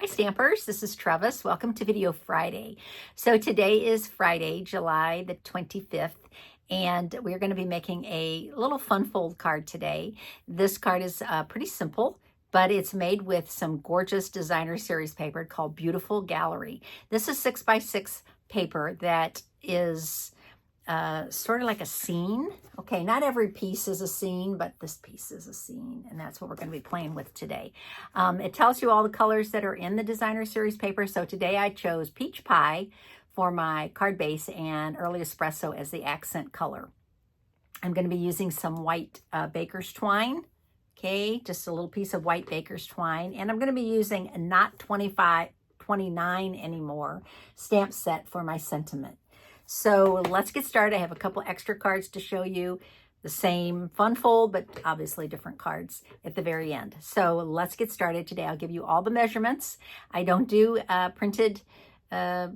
Stampers, this is Trevis. Welcome to Video Friday. So today is Friday, July the 25th, and we're going to be making a little fun fold card today. This card is pretty simple, but it's made with some gorgeous designer series paper called Beautiful Gallery. This is 6x6 paper that is sort of like a scene. Okay, not every piece is a scene, but this piece is a scene, and that's what we're going to be playing with today. It tells you all the colors that are in the designer series paper. So today I chose Peach Pie for my card base and Early Espresso as the accent color. I'm going to be using some white baker's twine. Okay, just a little piece of white baker's twine, and I'm going to be using a not 29 anymore stamp set for my sentiment. So let's get started. I have a couple extra cards to show you, the same fun fold, but obviously different cards at the very end. So let's get started today. I'll give you all the measurements. I don't do printed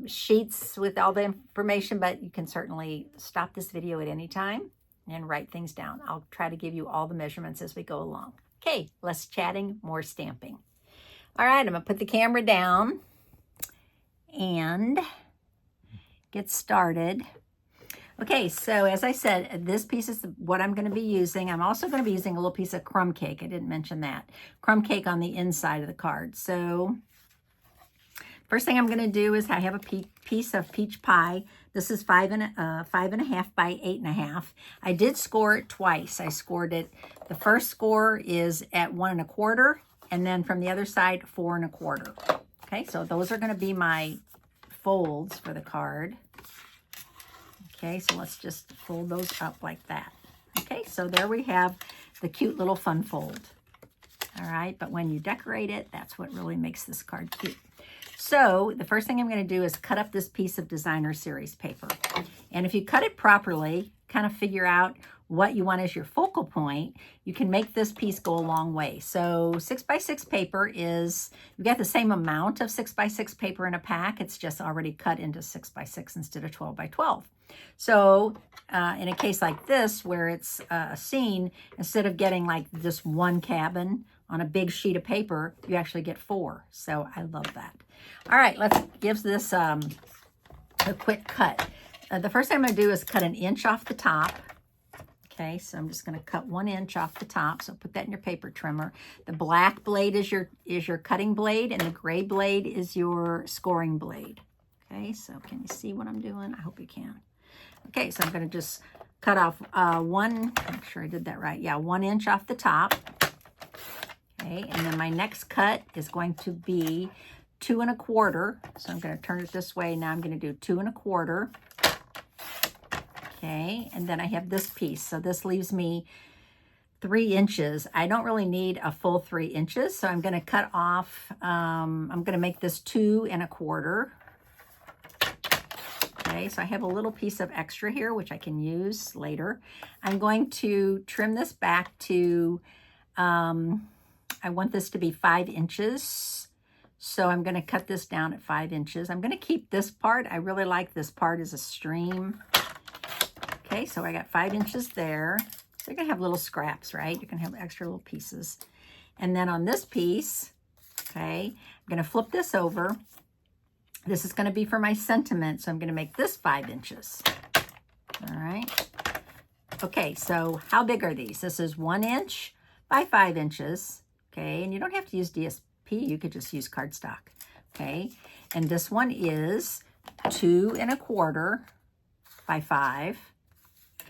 sheets with all the information, but you can certainly stop this video at any time and write things down. I'll try to give you all the measurements as we go along. Okay, less chatting, more stamping. All right, I'm gonna put the camera down and get started. Okay, so as I said, this piece is what I'm going to be using. I'm also going to be using a little piece of crumb cake. I didn't mention that. Crumb cake on the inside of the card. So first thing I'm going to do is I have a piece of peach pie. This is 5.5 by 8.5. I did score it twice. I scored it. The first score is at 1 1/4, and then from the other side 4 1/4. Okay, so those are going to be my folds for the card. Okay, so let's just fold those up like that. Okay, so there we have the cute little fun fold. All right, but when you decorate it, that's what really makes this card cute. So the first thing I'm going to do is cut up this piece of designer series paper. And if you cut it properly, kind of figure out what you want as your focal point, you can make this piece go a long way. So 6x6 paper is, you got the same amount of 6x6 paper in a pack. It's just already cut into 6x6 instead of 12x12. So in a case like this, where it's a scene, instead of getting like this one cabin on a big sheet of paper, you actually get 4. So I love that. All right, let's give this a quick cut. The first thing I'm going to do is cut 1 inch off the top. Okay, so I'm just going to cut 1 inch off the top. So put that in your paper trimmer. The black blade is your cutting blade, and the gray blade is your scoring blade. Okay, so can you see what I'm doing? I hope you can. Okay, so I'm going to just cut off make sure I did that right. Yeah, 1 inch off the top. Okay, and then my next cut is going to be 2 1/4. So I'm going to turn it this way. Now I'm going to do 2 1/4. Okay, and then I have this piece. So this leaves me 3 inches. I don't really need a full 3 inches, so I'm going to cut off, I'm going to make this 2 1/4. Okay, so I have a little piece of extra here, which I can use later. I'm going to trim this back to, I want this to be 5 inches. So I'm going to cut this down at 5 inches. I'm going to keep this part. I really like this part as a stream. Okay, so I got 5 inches there. So you're going to have little scraps, right? You're going to have extra little pieces. And then on this piece, okay, I'm going to flip this over. This is going to be for my sentiment, so I'm going to make this 5 inches. All right. Okay, so how big are these? This is 1 inch by 5 inches. Okay, and you don't have to use DSP. You could just use cardstock. Okay, and this one is 2 1/4 by 5.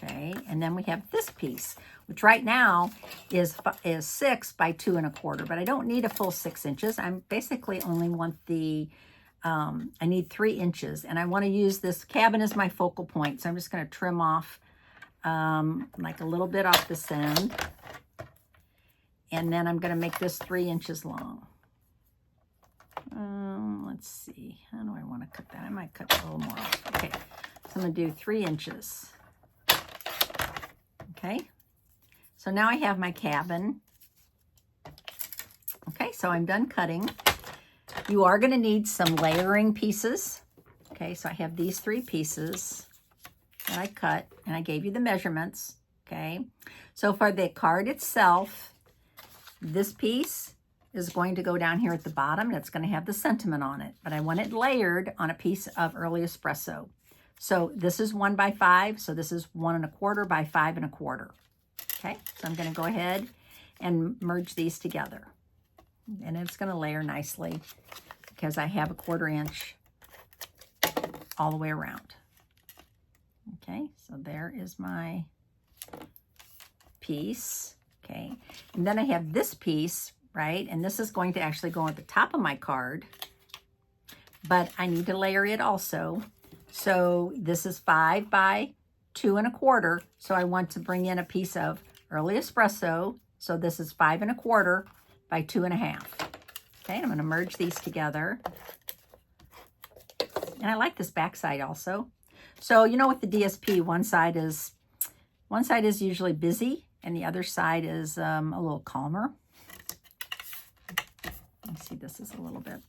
Okay, and then we have this piece, which right now is 6 by 2 1/4, but I don't need a full 6 inches. I'm basically only want the, I need 3 inches, and I want to use this cabin as my focal point. So I'm just going to trim off like a little bit off this end, and then I'm going to make this 3 inches long. Let's see, how do I want to cut that? I might cut a little more off. Okay, so I'm going to do 3 inches. Okay, so now I have my cabin. Okay, so I'm done cutting. You are going to need some layering pieces. Okay, so I have these 3 pieces that I cut, and I gave you the measurements. Okay, so for the card itself, this piece is going to go down here at the bottom, and it's going to have the sentiment on it, but I want it layered on a piece of early espresso. So this is 1 by 5, so this is 1 1/4 by 5 1/4. Okay, so I'm going to go ahead and merge these together. And it's going to layer nicely because I have a 1/4 inch all the way around. Okay, so there is my piece. Okay, and then I have this piece, right? And this is going to actually go at the top of my card, but I need to layer it also. So this is 5 by 2 1/4. So I want to bring in a piece of early espresso. So this is 5 1/4 by 2 1/2. Okay, I'm going to merge these together. And I like this back side also. So you know with the DSP, one side is usually busy and the other side is a little calmer. You see this is a little bit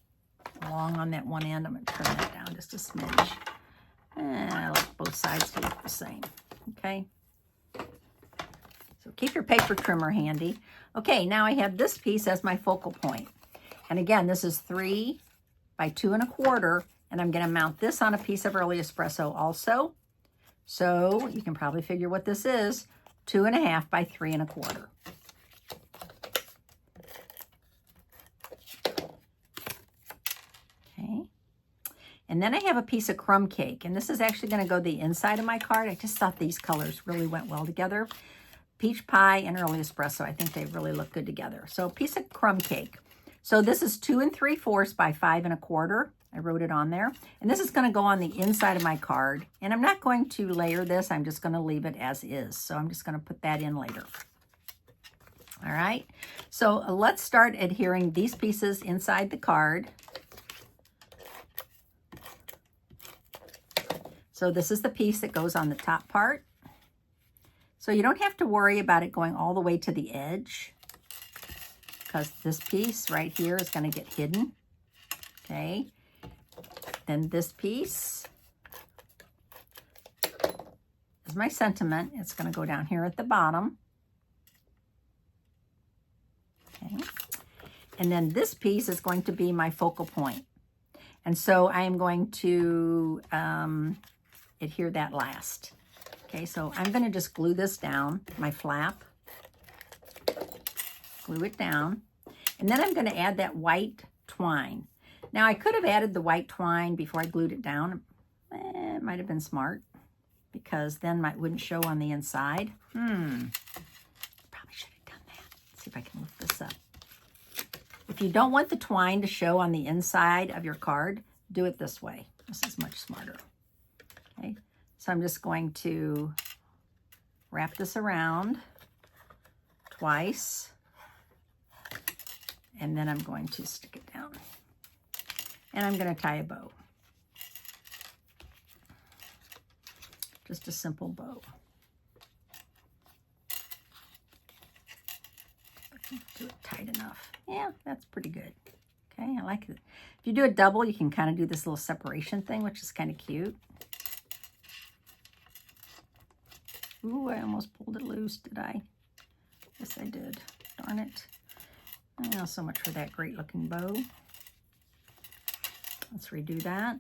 long on that one end. I'm going to trim that down just a smidge. And I like both sides to look the same. Okay. So keep your paper trimmer handy. Okay, now I have this piece as my focal point. And again, this is 3 by 2 1/4. And I'm going to mount this on a piece of early espresso also. So you can probably figure what this is. 2 1/2 by 3 1/4. Okay. And then I have a piece of crumb cake. And this is actually going to go the inside of my card. I just thought these colors really went well together. Peach pie and early espresso. I think they really look good together. So a piece of crumb cake. So this is 2 3/4 by 5 1/4. I wrote it on there. And this is going to go on the inside of my card. And I'm not going to layer this. I'm just going to leave it as is. So I'm just going to put that in later. All right. So let's start adhering these pieces inside the card. So this is the piece that goes on the top part. So you don't have to worry about it going all the way to the edge, because this piece right here is going to get hidden. Okay. Then this piece is my sentiment. It's going to go down here at the bottom. Okay. And then this piece is going to be my focal point. And so I am going to adhere that last. Okay, so I'm going to just glue this down, my flap. Glue it down. And then I'm going to add that white twine. Now, I could have added the white twine before I glued it down. It might have been smart, because then it wouldn't show on the inside. Probably should have done that. Let's see if I can lift this up. If you don't want the twine to show on the inside of your card, do it this way. This is much smarter. Okay, so I'm just going to wrap this around twice, and then I'm going to stick it down. And I'm going to tie a bow. Just a simple bow. Do it tight enough. Yeah, that's pretty good. Okay, I like it. If you do a double, you can kind of do this little separation thing, which is kind of cute. Ooh, I almost pulled it loose, did I? Yes, I did. Darn it. Oh, so much for that great looking bow. Let's redo that.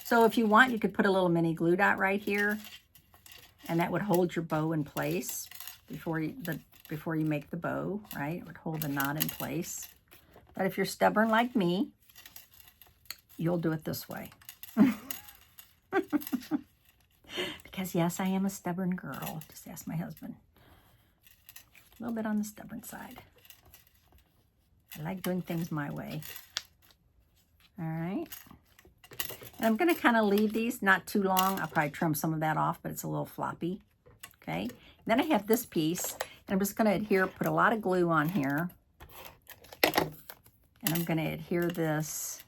So if you want, you could put a little mini glue dot right here, and that would hold your bow in place before you make the bow, right? It would hold the knot in place. But if you're stubborn like me, you'll do it this way. Because yes, I am a stubborn girl. Just ask my husband. A little bit on the stubborn side. I like doing things my way. All right. And I'm going to kind of leave these not too long. I'll probably trim some of that off, but it's a little floppy. Okay. Then I have this piece, and I'm just going to adhere, put a lot of glue on here. And I'm going to adhere this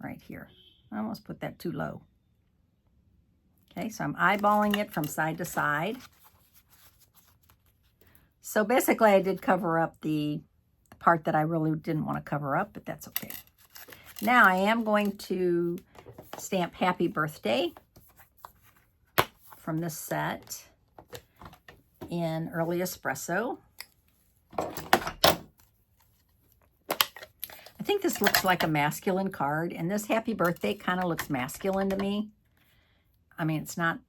right here. I almost put that too low. Okay, so I'm eyeballing it from side to side. So basically I did cover up the part that I really didn't want to cover up, but that's okay. Now I am going to stamp Happy Birthday from this set in Early Espresso. think this looks like a masculine card, and this happy birthday kind of looks masculine to me. I mean, it's not,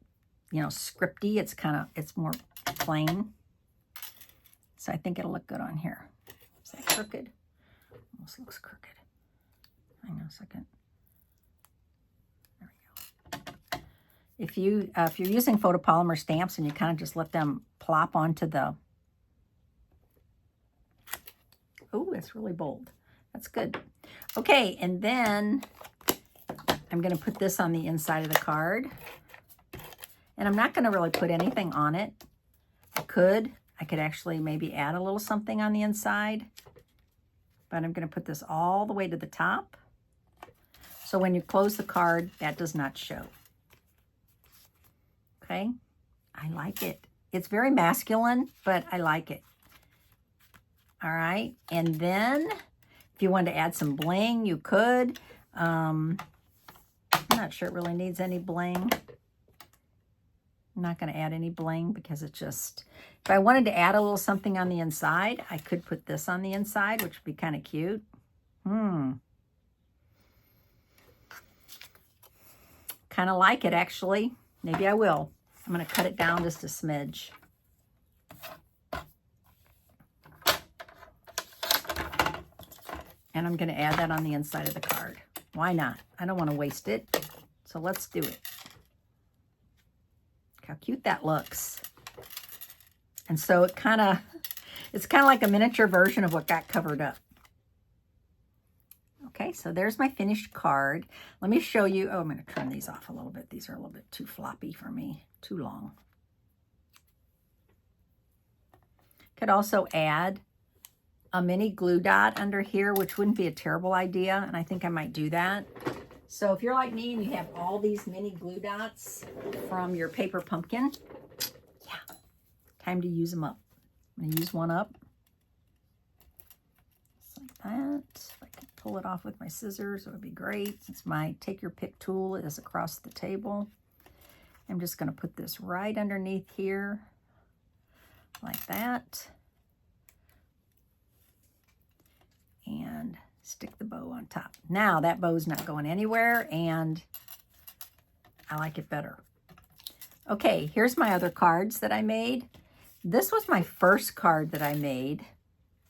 you know, scripty. It's more plain. So I think it'll look good on here. Is that crooked? Almost looks crooked. Hang on a second. There we go. If you're using photopolymer stamps and you kind of just let them plop onto the... Oh, that's really bold. That's good. Okay, and then I'm going to put this on the inside of the card. And I'm not going to really put anything on it. I could actually maybe add a little something on the inside. But I'm going to put this all the way to the top. So when you close the card, that does not show. Okay? I like it. It's very masculine, but I like it. All right. And then if you wanted to add some bling, you could. I'm not sure it really needs any bling. I'm not going to add any bling because it's just, if I wanted to add a little something on the inside, I could put this on the inside, which would be kind of cute. Kind of like it, actually. Maybe I will. I'm going to cut it down just a smidge. And I'm going to add that on the inside of the card. Why not? I don't want to waste it. So let's do it. How cute that looks. And so it's kind of like a miniature version of what got covered up. Okay, so there's my finished card. Let me show you. Oh, I'm going to trim these off a little bit. These are a little bit too floppy for me, too long. Could also add a mini glue dot under here, which wouldn't be a terrible idea, and I think I might do that. So if you're like me and you have all these mini glue dots from your paper pumpkin, yeah, time to use them up. I'm going to use one up. Just like that. If I can pull it off with my scissors, it would be great. Since my take your pick tool is across the table, I'm just going to put this right underneath here, like that. And stick the bow on top. Now that bow's not going anywhere and I like it better. Okay, here's my other cards that I made. This was my first card that I made,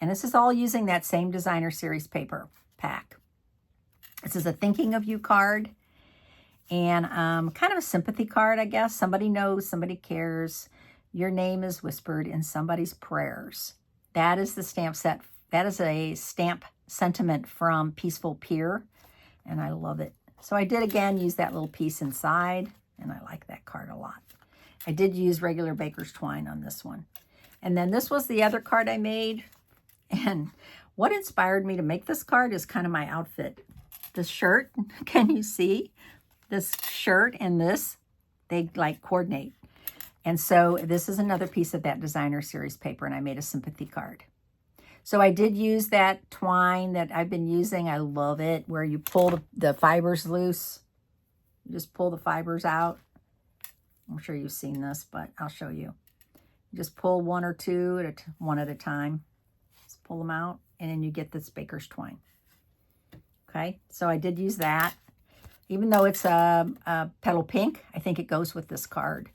and this is all using that same designer series paper pack. This is a thinking of you card, and kind of a sympathy card, I guess. Somebody knows, somebody cares. Your name is whispered in somebody's prayers. That is the stamp set. That is a stamp sentiment from Peaceful Pier, and I love it. So I did, again, use that little piece inside, and I like that card a lot. I did use regular baker's twine on this one. And then this was the other card I made, and what inspired me to make this card is kind of my outfit. This shirt, can you see? This shirt and this, they like coordinate. And so this is another piece of that designer series paper, and I made a sympathy card. So I did use that twine that I've been using. I love it, where you pull the fibers loose. You just pull the fibers out. I'm sure you've seen this, but I'll show you. You just pull one or two, one at a time. Just pull them out, and then you get this baker's twine. Okay, so I did use that. Even though it's a petal pink, I think it goes with this card.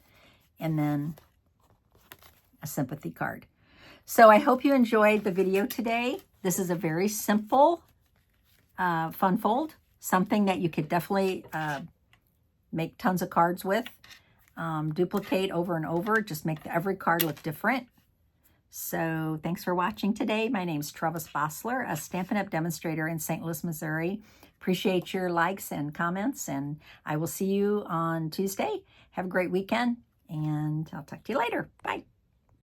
And then a sympathy card. So I hope you enjoyed the video today. This is a very simple fun fold, something that you could definitely make tons of cards with. Duplicate over and over, just make every card look different. So thanks for watching today. My name's Trevis Bossler, a Stampin' Up! Demonstrator in St. Louis, Missouri. Appreciate your likes and comments, and I will see you on Tuesday. Have a great weekend, and I'll talk to you later. Bye.